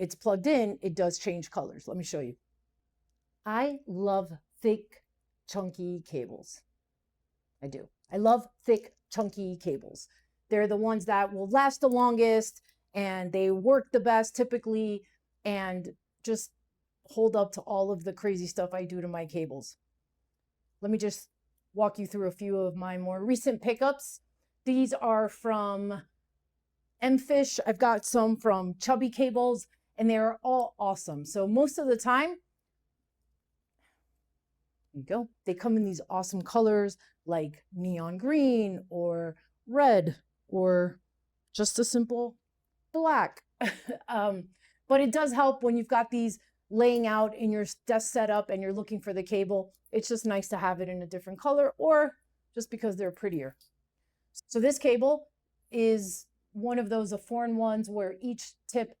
it's plugged in, it does change colors. Let me show you. I love thick, chunky cables. I do. I love thick, chunky cables. They're the ones that will last the longest and they work the best typically and just hold up to all of the crazy stuff I do to my cables. Let me just walk you through a few of my more recent pickups. These are from Mfish. I've got some from Chubby Cables, and they're all awesome. So most of the time, there you go, they come in these awesome colors like neon green or red or just a simple black. But it does help when you've got these laying out in your desk setup and you're looking for the cable. It's just nice to have it in a different color or just because they're prettier. So this cable is one of those foreign ones where each tip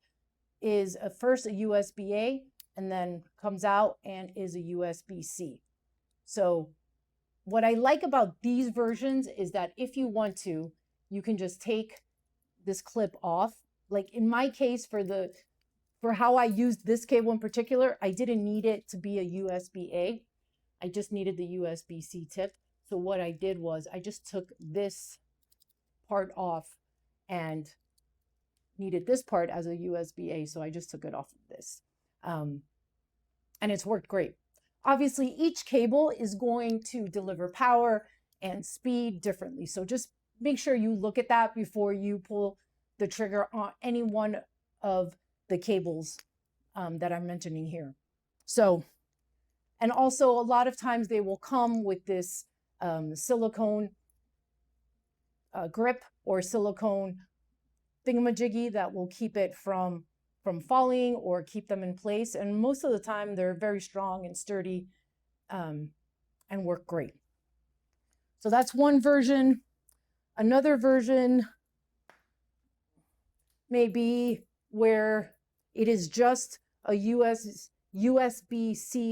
is first a USB-A and then comes out and is a USB-C. So what I like about these versions is that if you want to, you can just take this clip off. Like in my case, for how I used this cable in particular, I didn't need it to be a USB-A. I just needed the USB-C tip. So what I did was I just took this part off and needed this part as a USB-A. So I just took it off of this. And it's worked great. Obviously, each cable is going to deliver power and speed differently. So just make sure you look at that before you pull the trigger on any one of the cables that I'm mentioning here. So, and also a lot of times they will come with this silicone grip or silicone thingamajiggy that will keep it from falling or keep them in place. And most of the time they're very strong and sturdy and work great. So that's one version. Another version may be where it is just a USB-C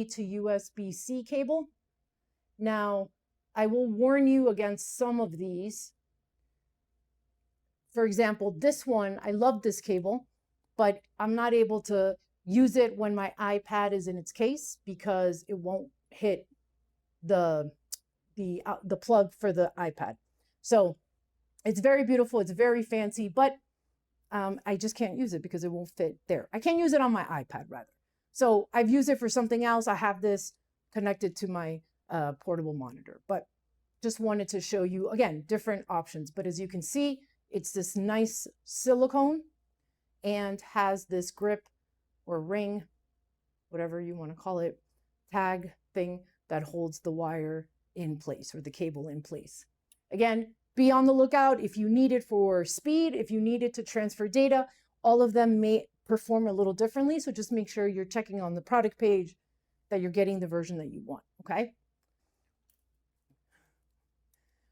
to USB-C cable. Now, I will warn you against some of these. For example, this one, I love this cable, but I'm not able to use it when my iPad is in its case because it won't hit the plug for the iPad. So it's very beautiful, it's very fancy, but I just can't use it because it won't fit there. I can't use it on my iPad rather. So I've used it for something else. I have this connected to my portable monitor, but just wanted to show you, again, different options. But as you can see, it's this nice silicone and has this grip or ring, whatever you want to call it, tag thing that holds the wire in place or the cable in place. Again, be on the lookout if you need it for speed, if you need it to transfer data. All of them may perform a little differently, so just make sure you're checking on the product page that you're getting the version that you want, okay?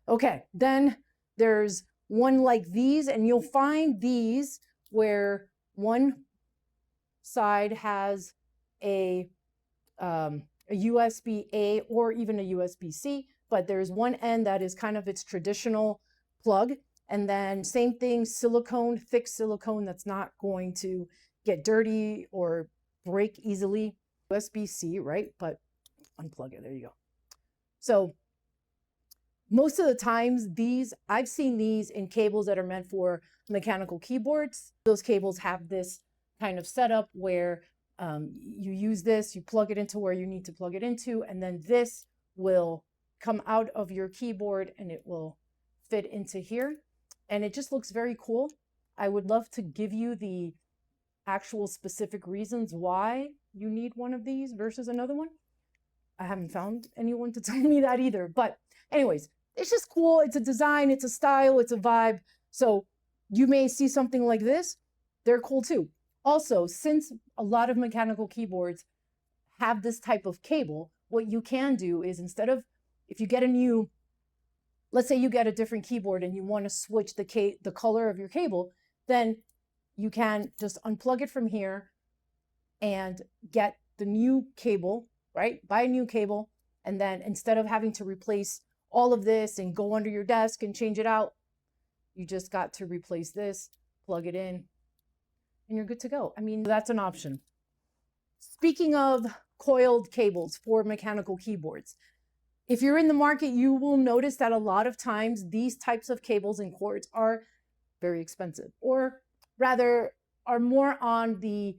Okay, then there's one like these, and you'll find these where one side has a USB-A or even a USB-C, but there's one end that is kind of its traditional plug. And then same thing, silicone, thick silicone that's not going to get dirty or break easily. USB-C, right? But unplug it, there you go. So most of the times I've seen these in cables that are meant for mechanical keyboards. Those cables have this kind of setup where you use this, you plug it into where you need to plug it into, and then this will come out of your keyboard and it will fit into here. And it just looks very cool. I would love to give you the actual specific reasons why you need one of these versus another one. I haven't found anyone to tell me that either. But anyways, it's just cool. It's a design, it's a style, it's a vibe. So you may see something like this. They're cool too. Also, since a lot of mechanical keyboards have this type of cable, what you can do is instead of, if you get a new, let's say you get a different keyboard and you want to switch the color of your cable, then you can just unplug it from here and get the new cable, right? Buy a new cable. And then instead of having to replace all of this and go under your desk and change it out, you just got to replace this, plug it in, and you're good to go. I mean, that's an option. Speaking of coiled cables for mechanical keyboards, if you're in the market, you will notice that a lot of times these types of cables and cords are very expensive, or rather are more on the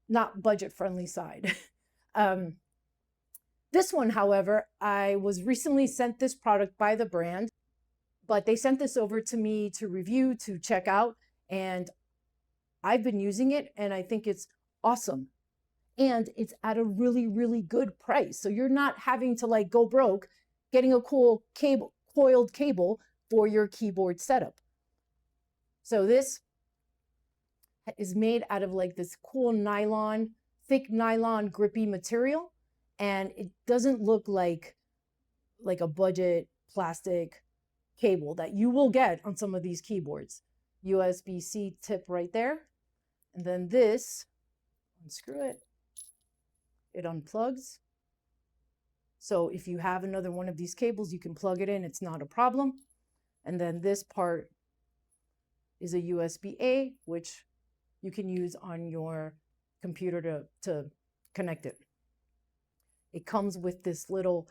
not budget friendly side. This one, however, I was recently sent this product by the brand, but they sent this over to me to review, to check out, and I've been using it and I think it's awesome. And it's at a really, really good price. So you're not having to like go broke getting a cool cable, coiled cable for your keyboard setup. So this is made out of like this cool nylon, thick nylon grippy material. And it doesn't look like a budget plastic cable that you will get on some of these keyboards. USB-C tip right there. And then this, unscrew it, it unplugs. So if you have another one of these cables, you can plug it in, it's not a problem. And then this part is a USB-A, which you can use on your computer to connect it. It comes with this little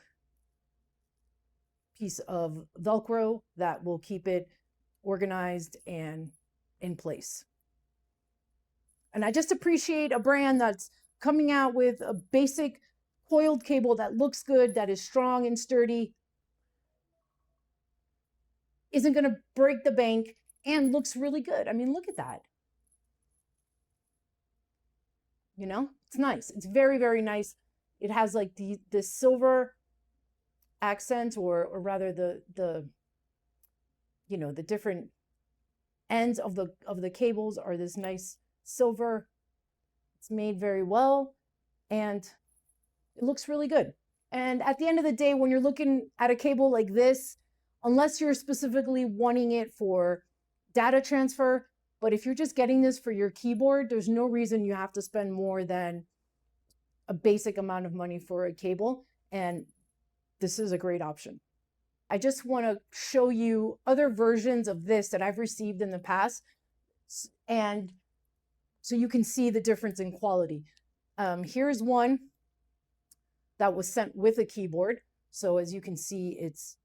piece of Velcro that will keep it organized and in place. And I just appreciate a brand that's coming out with a basic coiled cable that looks good, that is strong and sturdy, isn't going to break the bank, and looks really good. I mean, look at that. You know, it's nice. It's very, very nice. It has like the silver accent, or rather the you know, the different ends of the cables are this nice silver. It's made very well and it looks really good. And at the end of the day, when you're looking at a cable like this, unless you're specifically wanting it for data transfer, but if you're just getting this for your keyboard, there's no reason you have to spend more than a basic amount of money for a cable. And this is a great option. I just want to show you other versions of this that I've received in the past, and so you can see the difference in quality. Here's one that was sent with a keyboard. So as you can see, it's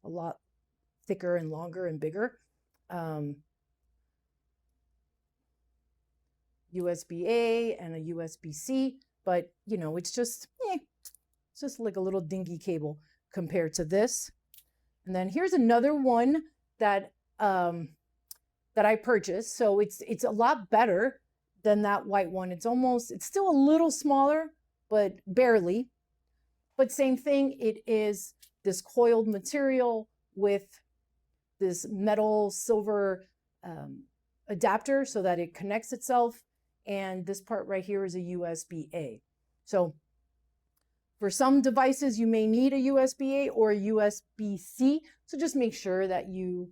a lot thicker and longer and bigger. USB-A and a USB-C, but you know, it's just like a little dinky cable compared to this. And then here's another one that that I purchased. So it's a lot better than that white one. It's still a little smaller, but barely. But same thing, it is this coiled material with this metal silver adapter so that it connects itself. And this part right here is a USB-A. So for some devices, you may need a USB-A or a USB-C. So just make sure that you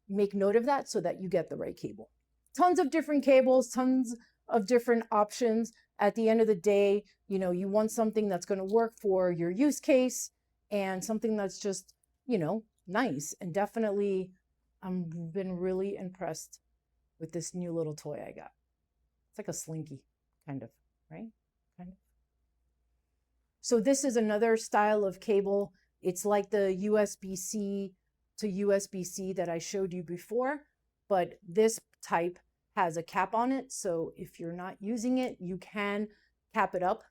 make note of that so that you get the right cable. Tons of different cables, tons of different options. At the end of the day, you know, you want something that's going to work for your use case and something that's just, you know, nice. And definitely, I've been really impressed with this new little toy I got. It's like a slinky, kind of, right? Kind of. So this is another style of cable. It's like the USB-C to USB-C that I showed you before, but this type has a cap on it. So if you're not using it, you can cap it up.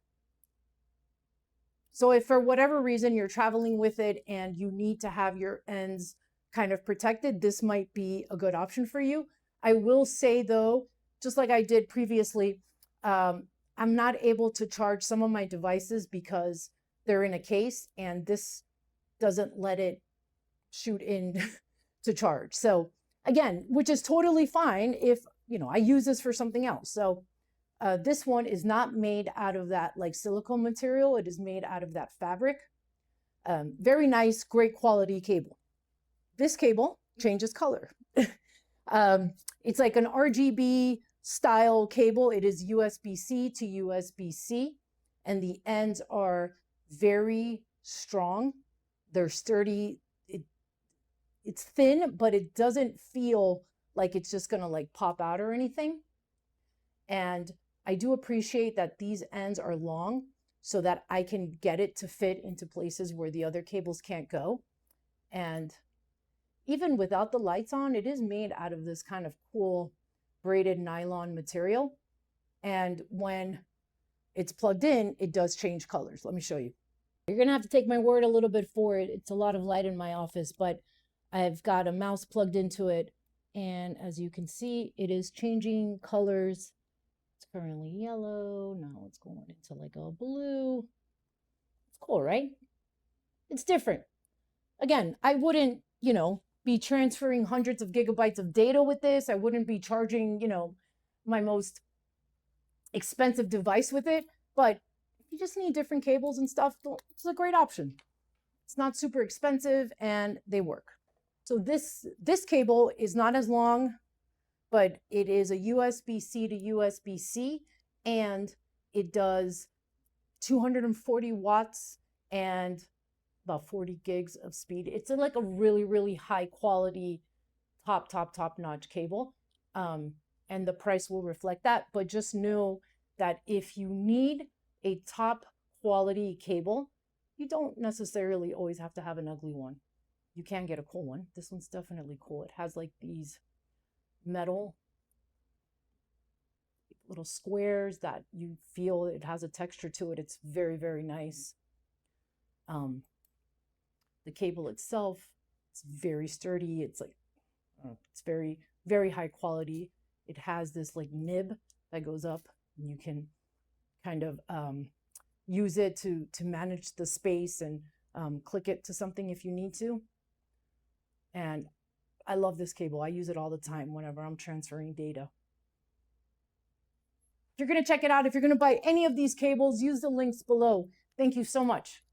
So if for whatever reason you're traveling with it and you need to have your ends kind of protected, this might be a good option for you. I will say though, just like I did previously, I'm not able to charge some of my devices because they're in a case and this doesn't let it shoot in to charge. So again, which is totally fine if, you know, I use this for something else. So this one is not made out of that like silicone material. It is made out of that fabric. Very nice, great quality cable. This cable changes color. It's like an RGB style cable. It is USB-C to USB-C, and the ends are very strong. They're sturdy. It's thin, but it doesn't feel like it's just gonna like pop out or anything. And I do appreciate that these ends are long so that I can get it to fit into places where the other cables can't go. And even without the lights on, it is made out of this kind of cool braided nylon material. And when it's plugged in, it does change colors. Let me show you. You're going to have to take my word a little bit for it. It's a lot of light in my office, but I've got a mouse plugged into it. And as you can see, it is changing colors. It's currently yellow. Now it's going into like a blue. It's cool, right? It's different. Again, I wouldn't, be transferring hundreds of gigabytes of data with this. I wouldn't be charging, my most expensive device with it. But if you just need different cables and stuff, it's a great option. It's not super expensive and they work. So this cable is not as long, but it is a USB-C to USB-C, and it does 240 watts and about 40 gigs of speed. It's like a really, really high quality, top notch cable. And the price will reflect that. But just know that if you need a top quality cable, you don't necessarily always have to have an ugly one. You can get a cool one. This one's definitely cool. It has like these metal little squares that you feel it has a texture to it. It's very, very nice. The cable itself, it's very sturdy. It's like, it's very, very high quality. It has this like nib that goes up, and you can kind of use it to manage the space and click it to something if you need to. And I love this cable. I use it all the time whenever I'm transferring data. If you're going to check it out, if you're going to buy any of these cables, use the links below. Thank you so much.